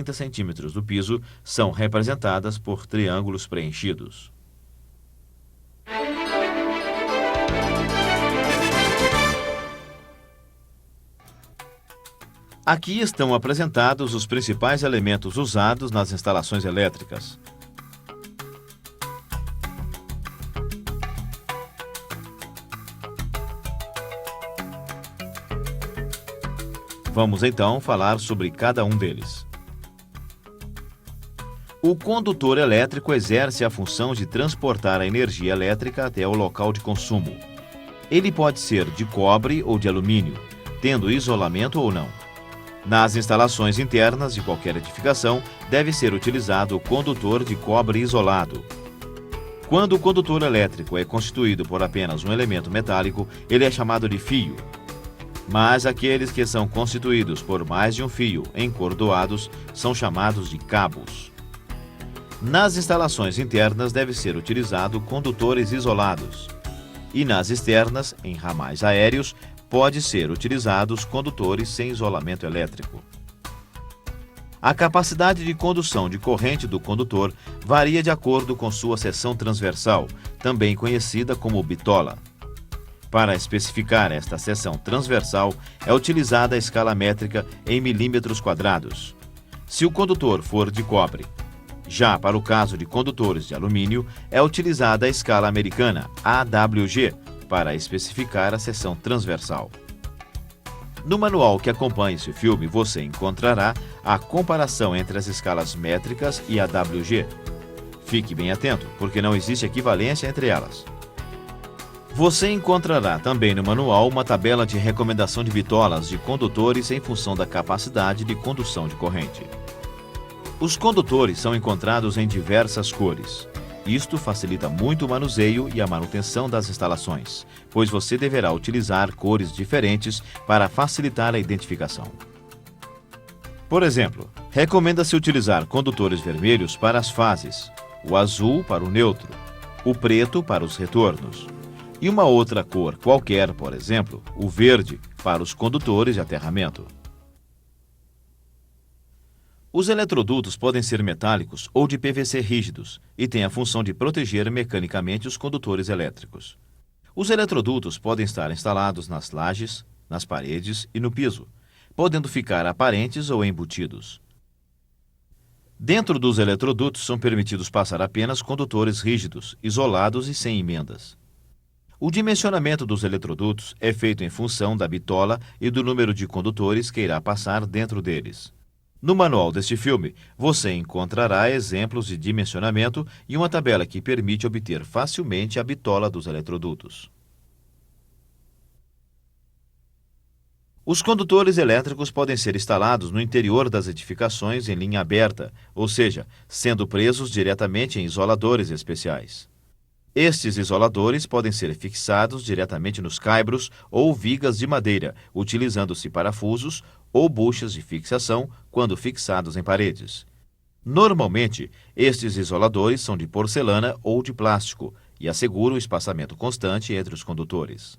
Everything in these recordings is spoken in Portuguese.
40 centímetros do piso são representadas por triângulos preenchidos. Aqui estão apresentados os principais elementos usados nas instalações elétricas. Vamos então falar sobre cada um deles. O condutor elétrico exerce a função de transportar a energia elétrica até o local de consumo. Ele pode ser de cobre ou de alumínio, tendo isolamento ou não. Nas instalações internas de qualquer edificação, deve ser utilizado o condutor de cobre isolado. Quando o condutor elétrico é constituído por apenas um elemento metálico, ele é chamado de fio. Mas aqueles que são constituídos por mais de um fio encordoados são chamados de cabos. Nas instalações internas deve ser utilizado condutores isolados. E nas externas, em ramais aéreos, pode ser utilizados condutores sem isolamento elétrico. A capacidade de condução de corrente do condutor varia de acordo com sua seção transversal, também conhecida como bitola. Para especificar esta seção transversal, é utilizada a escala métrica em milímetros quadrados, se o condutor for de cobre. Já para o caso de condutores de alumínio, é utilizada a escala americana, AWG, para especificar a seção transversal. No manual que acompanha esse filme, você encontrará a comparação entre as escalas métricas e a AWG. Fique bem atento, porque não existe equivalência entre elas. Você encontrará também no manual uma tabela de recomendação de bitolas de condutores em função da capacidade de condução de corrente. Os condutores são encontrados em diversas cores. Isto facilita muito o manuseio e a manutenção das instalações, pois você deverá utilizar cores diferentes para facilitar a identificação. Por exemplo, recomenda-se utilizar condutores vermelhos para as fases, o azul para o neutro, o preto para os retornos, e uma outra cor qualquer, por exemplo, o verde, para os condutores de aterramento. Os eletrodutos podem ser metálicos ou de PVC rígidos e têm a função de proteger mecanicamente os condutores elétricos. Os eletrodutos podem estar instalados nas lajes, nas paredes e no piso, podendo ficar aparentes ou embutidos. Dentro dos eletrodutos são permitidos passar apenas condutores rígidos, isolados e sem emendas. O dimensionamento dos eletrodutos é feito em função da bitola e do número de condutores que irá passar dentro deles. No manual deste filme, você encontrará exemplos de dimensionamento e uma tabela que permite obter facilmente a bitola dos eletrodutos. Os condutores elétricos podem ser instalados no interior das edificações em linha aberta, ou seja, sendo presos diretamente em isoladores especiais. Estes isoladores podem ser fixados diretamente nos caibros ou vigas de madeira, utilizando-se parafusos ou buchas de fixação quando fixados em paredes. Normalmente, estes isoladores são de porcelana ou de plástico e asseguram o espaçamento constante entre os condutores.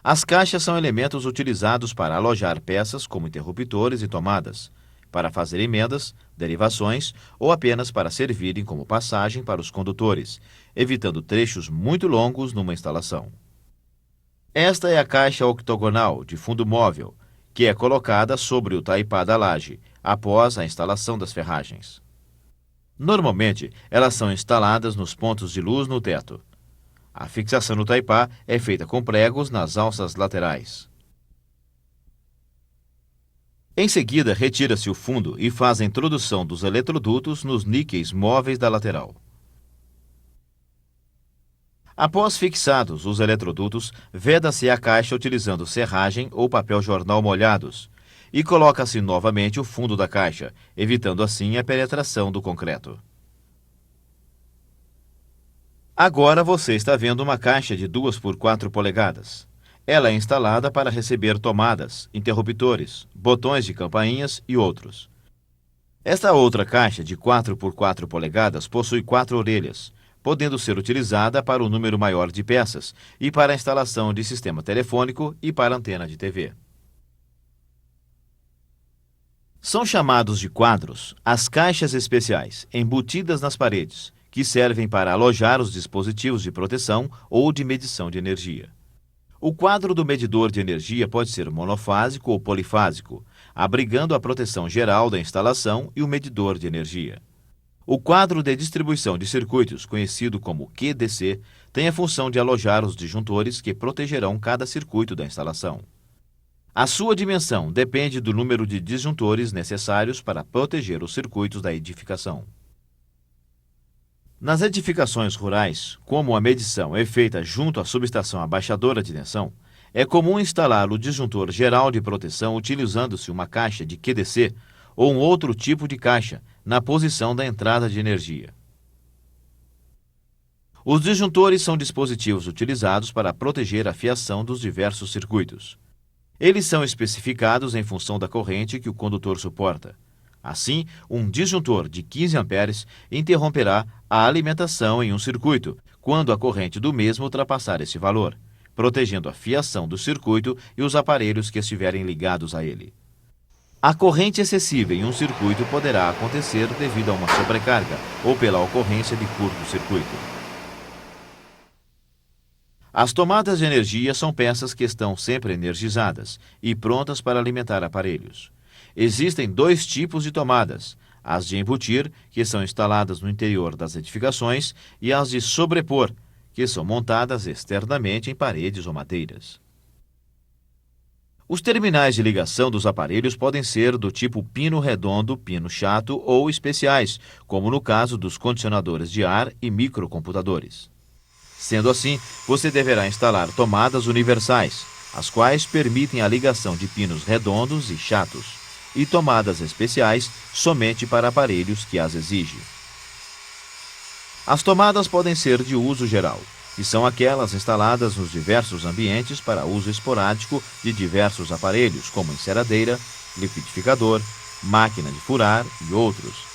As caixas são elementos utilizados para alojar peças como interruptores e tomadas, para fazer emendas, derivações ou apenas para servirem como passagem para os condutores, evitando trechos muito longos numa instalação. Esta é a caixa octogonal de fundo móvel, que é colocada sobre o taipá da laje, após a instalação das ferragens. Normalmente, elas são instaladas nos pontos de luz no teto. A fixação no taipá é feita com pregos nas alças laterais. Em seguida, retira-se o fundo e faz a introdução dos eletrodutos nos níqueis móveis da lateral. Após fixados os eletrodutos, veda-se a caixa utilizando serragem ou papel jornal molhados e coloca-se novamente o fundo da caixa, evitando assim a penetração do concreto. Agora você está vendo uma caixa de 2 por 4 polegadas. Ela é instalada para receber tomadas, interruptores, botões de campainhas e outros. Esta outra caixa de 4 por 4 polegadas possui 4 orelhas, podendo ser utilizada para um número maior de peças e para a instalação de sistema telefônico e para antena de TV. São chamados de quadros as caixas especiais, embutidas nas paredes, que servem para alojar os dispositivos de proteção ou de medição de energia. O quadro do medidor de energia pode ser monofásico ou polifásico, abrigando a proteção geral da instalação e o medidor de energia. O quadro de distribuição de circuitos, conhecido como QDC, tem a função de alojar os disjuntores que protegerão cada circuito da instalação. A sua dimensão depende do número de disjuntores necessários para proteger os circuitos da edificação. Nas edificações rurais, como a medição é feita junto à subestação abaixadora de tensão, é comum instalar o disjuntor geral de proteção utilizando-se uma caixa de QDC ou um outro tipo de caixa na posição da entrada de energia. Os disjuntores são dispositivos utilizados para proteger a fiação dos diversos circuitos. Eles são especificados em função da corrente que o condutor suporta. Assim, um disjuntor de 15 amperes interromperá a alimentação em um circuito quando a corrente do mesmo ultrapassar esse valor, protegendo a fiação do circuito e os aparelhos que estiverem ligados a ele. A corrente excessiva em um circuito poderá acontecer devido a uma sobrecarga ou pela ocorrência de curto-circuito. As tomadas de energia são peças que estão sempre energizadas e prontas para alimentar aparelhos. Existem dois tipos de tomadas, as de embutir, que são instaladas no interior das edificações, e as de sobrepor, que são montadas externamente em paredes ou madeiras. Os terminais de ligação dos aparelhos podem ser do tipo pino redondo, pino chato ou especiais, como no caso dos condicionadores de ar e microcomputadores. Sendo assim, você deverá instalar tomadas universais, as quais permitem a ligação de pinos redondos e chatos, e tomadas especiais somente para aparelhos que as exigem. As tomadas podem ser de uso geral, que são aquelas instaladas nos diversos ambientes para uso esporádico de diversos aparelhos, como enceradeira, liquidificador, máquina de furar e outros.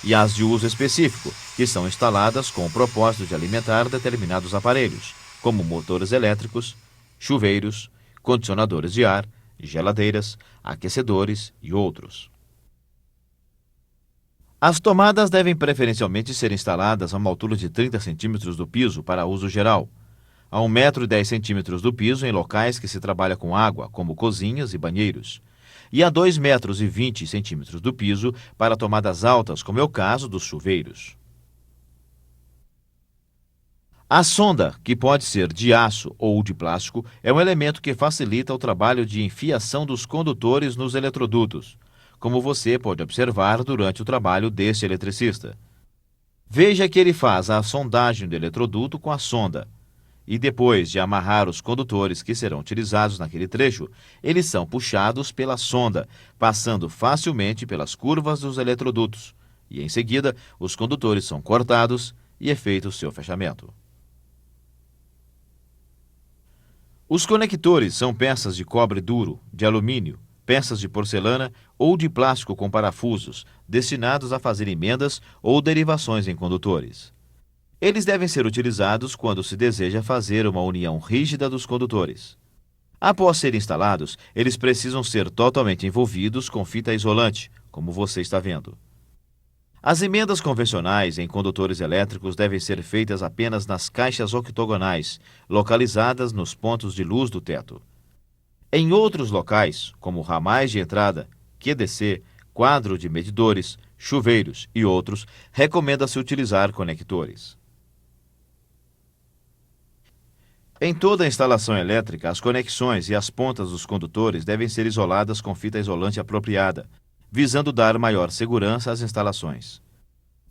E as de uso específico, que são instaladas com o propósito de alimentar determinados aparelhos, como motores elétricos, chuveiros, condicionadores de ar, geladeiras, aquecedores e outros. As tomadas devem preferencialmente ser instaladas a uma altura de 30 centímetros do piso para uso geral, a 1,10 m do piso em locais que se trabalha com água, como cozinhas e banheiros, e a 2,20 m do piso para tomadas altas, como é o caso dos chuveiros. A sonda, que pode ser de aço ou de plástico, é um elemento que facilita o trabalho de enfiação dos condutores nos eletrodutos, como você pode observar durante o trabalho deste eletricista. Veja que ele faz a sondagem do eletroduto com a sonda, e depois de amarrar os condutores que serão utilizados naquele trecho, eles são puxados pela sonda, passando facilmente pelas curvas dos eletrodutos, e em seguida os condutores são cortados e é feito o seu fechamento. Os conectores são peças de cobre duro, de alumínio, peças de porcelana ou de plástico com parafusos, destinados a fazer emendas ou derivações em condutores. Eles devem ser utilizados quando se deseja fazer uma união rígida dos condutores. Após serem instalados, eles precisam ser totalmente envolvidos com fita isolante, como você está vendo. As emendas convencionais em condutores elétricos devem ser feitas apenas nas caixas octogonais, localizadas nos pontos de luz do teto. Em outros locais, como ramais de entrada, QDC, quadro de medidores, chuveiros e outros, recomenda-se utilizar conectores. Em toda a instalação elétrica, as conexões e as pontas dos condutores devem ser isoladas com fita isolante apropriada, visando dar maior segurança às instalações.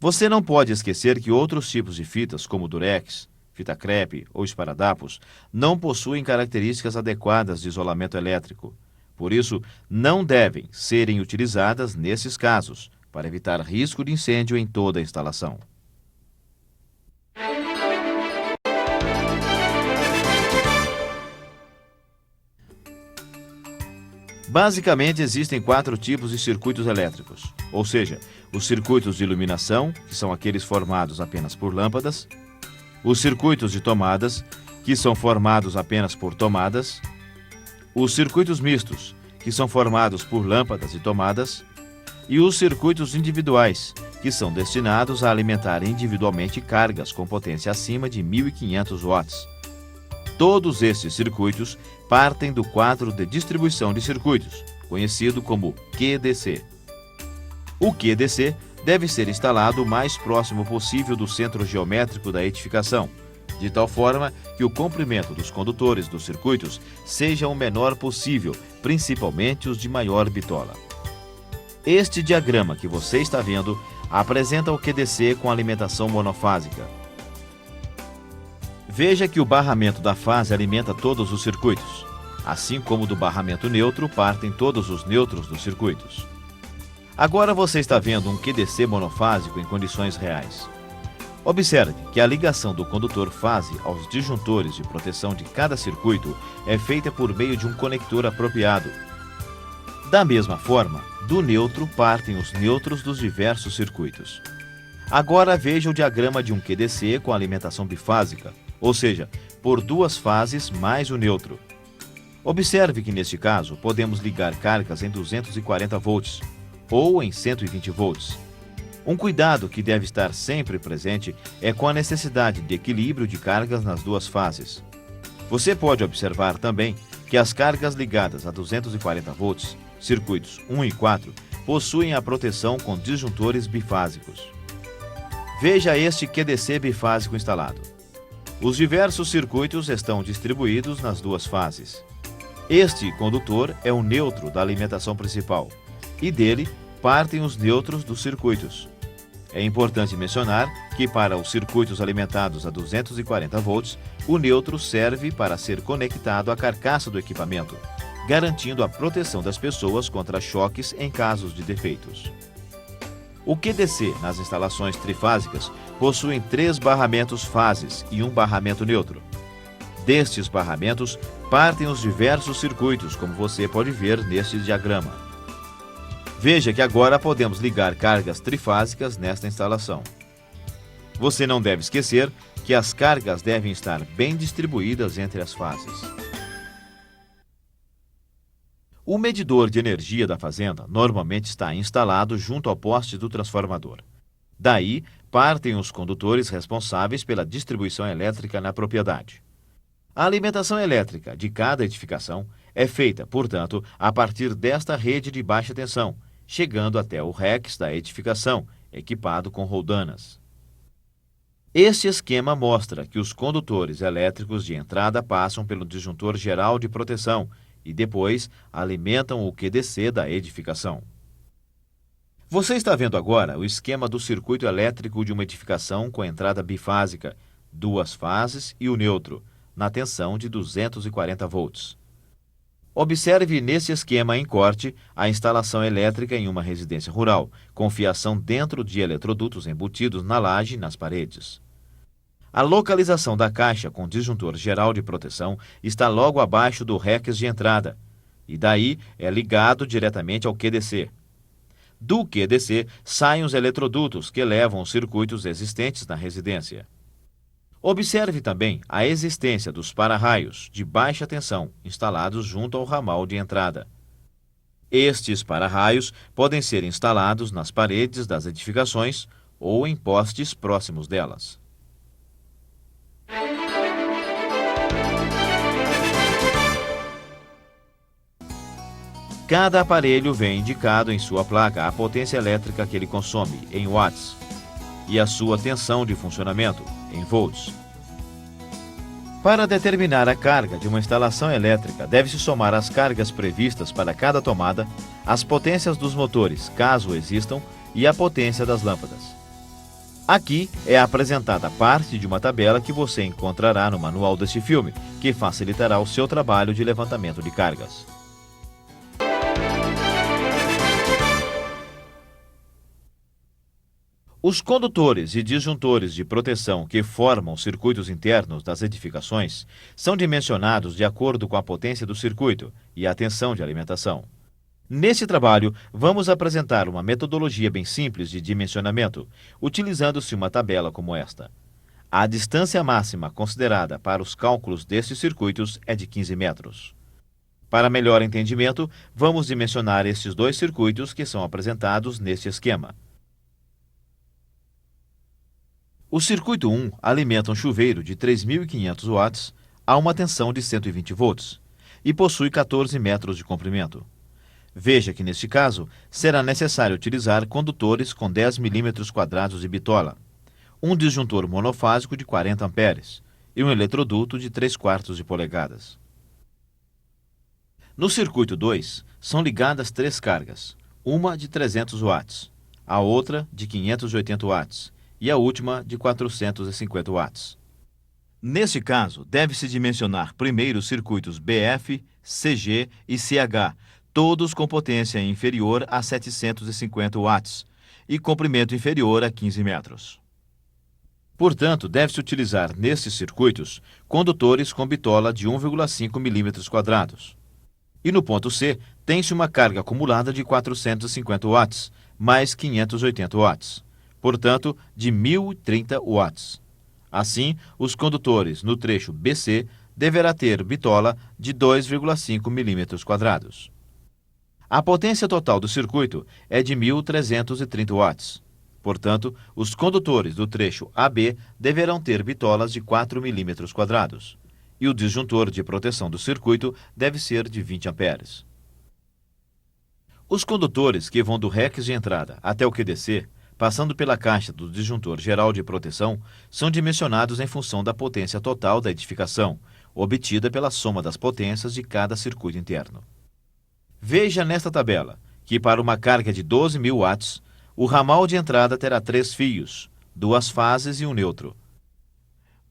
Você não pode esquecer que outros tipos de fitas, como durex, fita crepe ou esparadapos, não possuem características adequadas de isolamento elétrico. Por isso, não devem serem utilizadas nesses casos, para evitar risco de incêndio em toda a instalação. Basicamente, existem 4 tipos de circuitos elétricos, ou seja, os circuitos de iluminação, que são aqueles formados apenas por lâmpadas, os circuitos de tomadas, que são formados apenas por tomadas, os circuitos mistos, que são formados por lâmpadas e tomadas, e os circuitos individuais, que são destinados a alimentar individualmente cargas com potência acima de 1.500 watts. Todos estes circuitos partem do quadro de distribuição de circuitos, conhecido como QDC. O QDC deve ser instalado o mais próximo possível do centro geométrico da edificação, de tal forma que o comprimento dos condutores dos circuitos seja o menor possível, principalmente os de maior bitola. Este diagrama que você está vendo apresenta o QDC com alimentação monofásica. Veja que o barramento da fase alimenta todos os circuitos, assim como do barramento neutro partem todos os nêutrons dos circuitos. Agora você está vendo um QDC monofásico em condições reais. Observe que a ligação do condutor fase aos disjuntores de proteção de cada circuito é feita por meio de um conector apropriado. Da mesma forma, do neutro partem os nêutrons dos diversos circuitos. Agora veja o diagrama de um QDC com alimentação bifásica, ou seja, por duas fases mais o neutro. Observe que neste caso podemos ligar cargas em 240 volts ou em 120 volts. Um cuidado que deve estar sempre presente é com a necessidade de equilíbrio de cargas nas duas fases. Você pode observar também que as cargas ligadas a 240 volts, circuitos 1 e 4, possuem a proteção com disjuntores bifásicos. Veja este QDC bifásico instalado. Os diversos circuitos estão distribuídos nas duas fases. Este condutor é o neutro da alimentação principal e dele partem os nêutrons dos circuitos. É importante mencionar que para os circuitos alimentados a 240 volts, o neutro serve para ser conectado à carcaça do equipamento, garantindo a proteção das pessoas contra choques em casos de defeitos. O QDC nas instalações trifásicas possuem 3 barramentos fases e um barramento neutro. Destes barramentos partem os diversos circuitos, como você pode ver neste diagrama. Veja que agora podemos ligar cargas trifásicas nesta instalação. Você não deve esquecer que as cargas devem estar bem distribuídas entre as fases. O medidor de energia da fazenda normalmente está instalado junto ao poste do transformador. Daí, partem os condutores responsáveis pela distribuição elétrica na propriedade. A alimentação elétrica de cada edificação é feita, portanto, a partir desta rede de baixa tensão, chegando até o REX da edificação, equipado com roldanas. Este esquema mostra que os condutores elétricos de entrada passam pelo disjuntor geral de proteção e depois alimentam o QDC da edificação. Você está vendo agora o esquema do circuito elétrico de uma edificação com entrada bifásica, 2 fases e o neutro, na tensão de 240 volts. Observe nesse esquema em corte a instalação elétrica em uma residência rural, com fiação dentro de eletrodutos embutidos na laje e nas paredes. A localização da caixa com disjuntor geral de proteção está logo abaixo do REX de entrada, e daí é ligado diretamente ao QDC. Do QDC saem os eletrodutos que levam os circuitos existentes na residência. Observe também a existência dos para-raios de baixa tensão instalados junto ao ramal de entrada. Estes para-raios podem ser instalados nas paredes das edificações ou em postes próximos delas. Cada aparelho vem indicado em sua placa a potência elétrica que ele consome, em watts, e a sua tensão de funcionamento, em volts. Para determinar a carga de uma instalação elétrica, deve-se somar as cargas previstas para cada tomada, as potências dos motores, caso existam, e a potência das lâmpadas. Aqui é apresentada parte de uma tabela que você encontrará no manual deste filme, que facilitará o seu trabalho de levantamento de cargas. Os condutores e disjuntores de proteção que formam os circuitos internos das edificações são dimensionados de acordo com a potência do circuito e a tensão de alimentação. Nesse trabalho, vamos apresentar uma metodologia bem simples de dimensionamento, utilizando-se uma tabela como esta. A distância máxima considerada para os cálculos destes circuitos é de 15 metros. Para melhor entendimento, vamos dimensionar estes dois circuitos que são apresentados neste esquema. O circuito 1 alimenta um chuveiro de 3.500 watts a uma tensão de 120 volts e possui 14 metros de comprimento. Veja que, neste caso, será necessário utilizar condutores com 10 milímetros quadrados de bitola, um disjuntor monofásico de 40 amperes e um eletroduto de 3/4 de polegadas. No circuito 2, são ligadas 3 cargas, uma de 300 watts, a outra de 580 watts e a última de 450 watts. Neste caso, deve-se dimensionar primeiro os circuitos BF, CG e CH, todos com potência inferior a 750 watts e comprimento inferior a 15 metros. Portanto, deve-se utilizar nestes circuitos condutores com bitola de 1,5 milímetros quadrados. E no ponto C, tem-se uma carga acumulada de 450 watts, mais 580 watts, portanto, de 1.030 watts. Assim, os condutores no trecho BC deverá ter bitola de 2,5 milímetros quadrados. A potência total do circuito é de 1.330 watts. Portanto, os condutores do trecho AB deverão ter bitolas de 4 milímetros quadrados. E o disjuntor de proteção do circuito deve ser de 20 amperes. Os condutores que vão do REX de entrada até o QDC, passando pela caixa do disjuntor geral de proteção, são dimensionados em função da potência total da edificação, obtida pela soma das potências de cada circuito interno. Veja nesta tabela que, para uma carga de 12.000 watts, o ramal de entrada terá 3 fios, 2 fases e um neutro.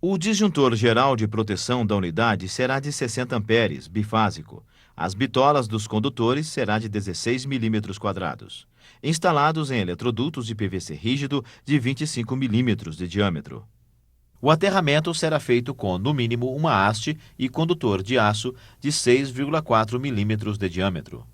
O disjuntor geral de proteção da unidade será de 60 amperes, bifásico. As bitolas dos condutores será de 16 milímetros quadrados, instalados em eletrodutos de PVC rígido de 25 milímetros de diâmetro. O aterramento será feito com, no mínimo, uma haste e condutor de aço de 6,4 milímetros de diâmetro.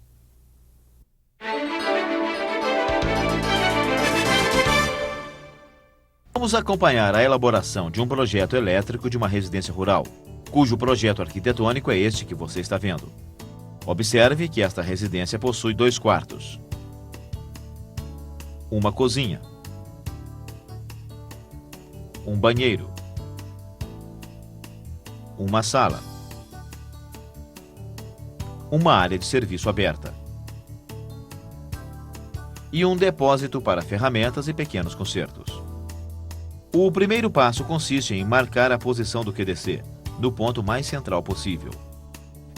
Vamos acompanhar a elaboração de um projeto elétrico de uma residência rural, cujo projeto arquitetônico é este que você está vendo. Observe que esta residência possui 2 quartos, uma cozinha, um banheiro, uma sala, uma área de serviço aberta e um depósito para ferramentas e pequenos consertos. O primeiro passo consiste em marcar a posição do QDC, no ponto mais central possível.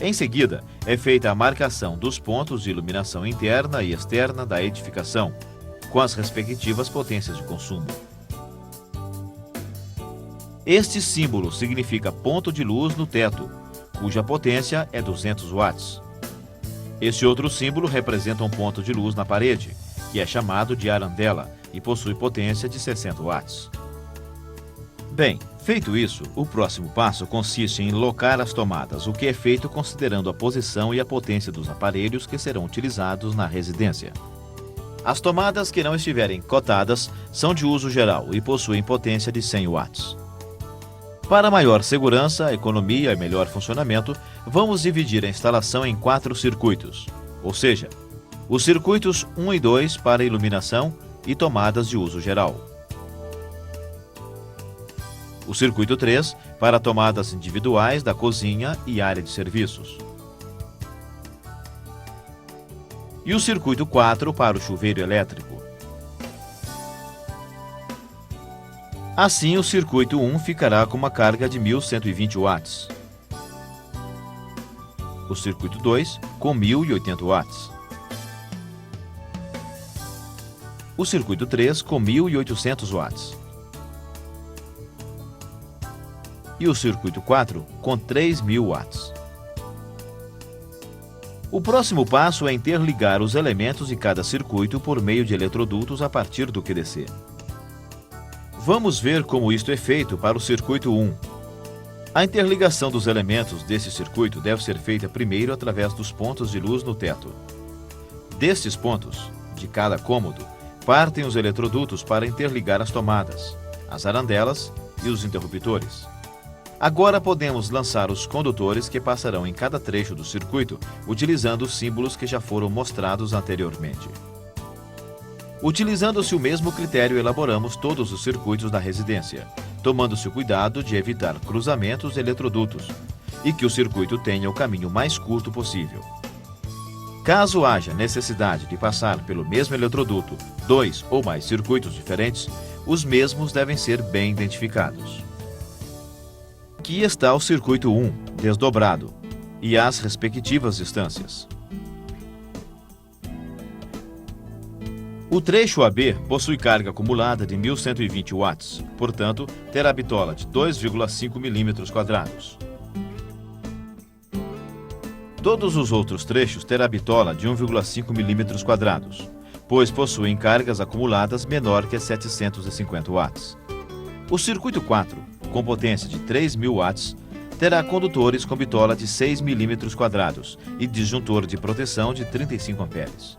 Em seguida, é feita a marcação dos pontos de iluminação interna e externa da edificação, com as respectivas potências de consumo. Este símbolo significa ponto de luz no teto, cuja potência é 200 watts. Este outro símbolo representa um ponto de luz na parede, que é chamado de arandela e possui potência de 60 watts. Bem, feito isso, o próximo passo consiste em locar as tomadas, o que é feito considerando a posição e a potência dos aparelhos que serão utilizados na residência. As tomadas que não estiverem cotadas são de uso geral e possuem potência de 100 watts. Para maior segurança, economia e melhor funcionamento, vamos dividir a instalação em 4 circuitos, ou seja, os circuitos 1 e 2 para iluminação e tomadas de uso geral. O circuito 3 para tomadas individuais da cozinha e área de serviços. E o circuito 4 para o chuveiro elétrico. Assim, o circuito 1 ficará com uma carga de 1.120 watts. O circuito 2 com 1.080 watts. O circuito 3 com 1.800 watts. E o circuito 4 com 3.000 watts. O próximo passo é interligar os elementos de cada circuito por meio de eletrodutos a partir do QDC. Vamos ver como isto é feito para o circuito 1. A interligação dos elementos desse circuito deve ser feita primeiro através dos pontos de luz no teto. Destes pontos, de cada cômodo, partem os eletrodutos para interligar as tomadas, as arandelas e os interruptores. Agora podemos lançar os condutores que passarão em cada trecho do circuito, utilizando os símbolos que já foram mostrados anteriormente. Utilizando-se o mesmo critério, elaboramos todos os circuitos da residência, tomando-se o cuidado de evitar cruzamentos eletrodutos e que o circuito tenha o caminho mais curto possível. Caso haja necessidade de passar pelo mesmo eletroduto 2 ou mais circuitos diferentes, os mesmos devem ser bem identificados. Aqui está o circuito 1, desdobrado, e as respectivas distâncias. O trecho AB possui carga acumulada de 1.120 watts, portanto, terá bitola de 2,5 mm². Todos os outros trechos terá bitola de 1,5 mm², pois possuem cargas acumuladas menor que 750 watts. O circuito 4, com potência de 3.000 watts, terá condutores com bitola de 6 mm² e disjuntor de proteção de 35 amperes.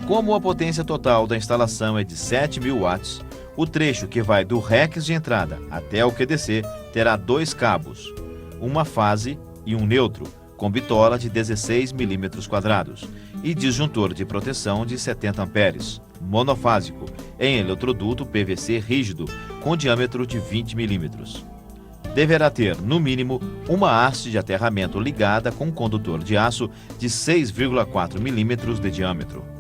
Como a potência total da instalação é de 7.000 watts, o trecho que vai do REX de entrada até o QDC terá 2 cabos, uma fase e um neutro, com bitola de 16 mm² e disjuntor de proteção de 70 amperes, monofásico, em eletroduto PVC rígido com diâmetro de 20 mm. Deverá ter, no mínimo, uma haste de aterramento ligada com condutor de aço de 6,4 mm de diâmetro.